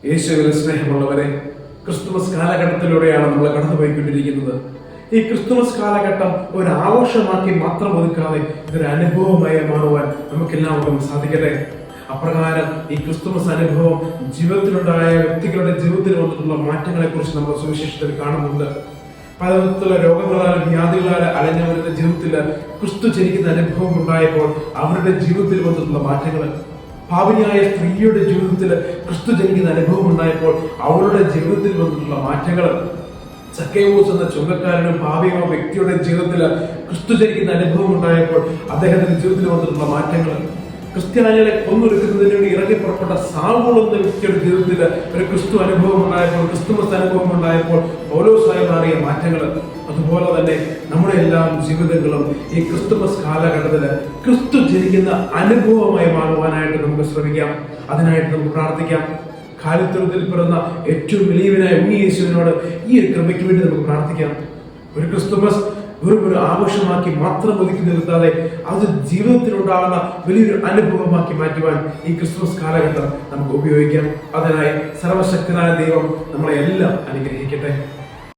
യേശുവിൽ സ്നേഹമുള്ളവരെ, ക്രിസ്തുമസ് കാലഘട്ടത്തിലൂടെയാണ് നമ്മൾ കടന്നുപോയിക്കൊണ്ടിരിക്കുന്നത്. ഈ ക്രിസ്തുമസ് കാലഘട്ടം ഒരു ആഘോഷമാക്കി മാത്രം ഒതുക്കാതെ ഇതൊരു അനുഭവമായി മാറുവാൻ നമുക്കെല്ലാവർക്കും സാധിക്കട്ടെ. അപ്രകാരം ഈ ക്രിസ്തുമസ് അനുഭവം ജീവിതത്തിലുണ്ടായ വ്യക്തികളുടെ ജീവിതത്തിൽ വന്നിട്ടുള്ള മാറ്റങ്ങളെ കുറിച്ച് നമ്മൾ സുവിശേഷത്തിൽ കാണുന്നുണ്ട്. പലതരത്തിലുള്ള രോഗങ്ങളാലും വ്യാധികളാലും അലഞ്ഞവരുടെ ജീവിതത്തിൽ ക്രിസ്തു ജനിക്കുന്ന അനുഭവം ഉണ്ടായപ്പോൾ അവരുടെ ജീവിതത്തിൽ വന്നിട്ടുള്ള മാറ്റങ്ങൾ, പാപിനിയായ സ്ത്രീയുടെ ജീവിതത്തിൽ ക്രിസ്തു ജനിക്കുന്ന അനുഭവം ഉണ്ടായപ്പോൾ അവരുടെ ജീവിതത്തിൽ വന്നിട്ടുള്ള മാറ്റങ്ങൾ, സക്കേവൂസ് എന്ന ചുങ്കക്കാരനും പാപിയോ വ്യക്തിയുടെ ജീവിതത്തിൽ ക്രിസ്തു ജനിക്കുന്ന അനുഭവം ഉണ്ടായപ്പോൾ അദ്ദേഹത്തിന്റെ ജീവിതത്തിൽ വന്നിട്ടുള്ള മാറ്റങ്ങൾ, ക്രിസ്ത്യാനികളെ കൊന്നൊടുക്കുന്നതിന് വേണ്ടി ഇറങ്ങി പുറപ്പെട്ട സാവൂൾ എന്ന വ്യക്തിയുടെ ജീവിതത്തിൽ ഒരു ക്രിസ്തു അനുഭവം ഉണ്ടായപ്പോൾ, ക്രിസ്തുമസ് അനുഭവം ഉണ്ടായപ്പോൾ പൗലോസായി മാറിയ മാറ്റങ്ങൾ, അതുപോലെ തന്നെ നമ്മുടെ എല്ലാം ജീവിതങ്ങളും ഈ ക്രിസ്തുമസ് കാലഘട്ടത്തില് ക്രിസ്തു ജനിക്കുന്ന അനുഭവമായി മാറുവാനായിട്ട് നമുക്ക് ശ്രമിക്കാം. അതിനായിട്ട് നമുക്ക് പ്രാർത്ഥിക്കാം. കാലിത്തൊഴുത്തിൽ പിറന്ന ഏറ്റവും വലിയവനായ ഉണ്ണിയേശുവിനോട് ഈ ഒരു കൃപയ്ക്ക് വേണ്ടി നമുക്ക് പ്രാർത്ഥിക്കാം. ഒരു ക്രിസ്തുമസ് വെറും ഒരു ആഘോഷമാക്കി മാത്രം ഒതുക്കി നിർത്താതെ അത് ജീവിതത്തിൽ ഉണ്ടാകുന്ന വലിയൊരു അനുഭവമാക്കി മാറ്റുവാൻ ഈ ക്രിസ്തുമസ് കാലഘട്ടം നമുക്ക് ഉപയോഗിക്കാം. അതിനായി സർവശക്തനായ ദൈവം നമ്മളെ എല്ലാം അനുഗ്രഹിക്കട്ടെ.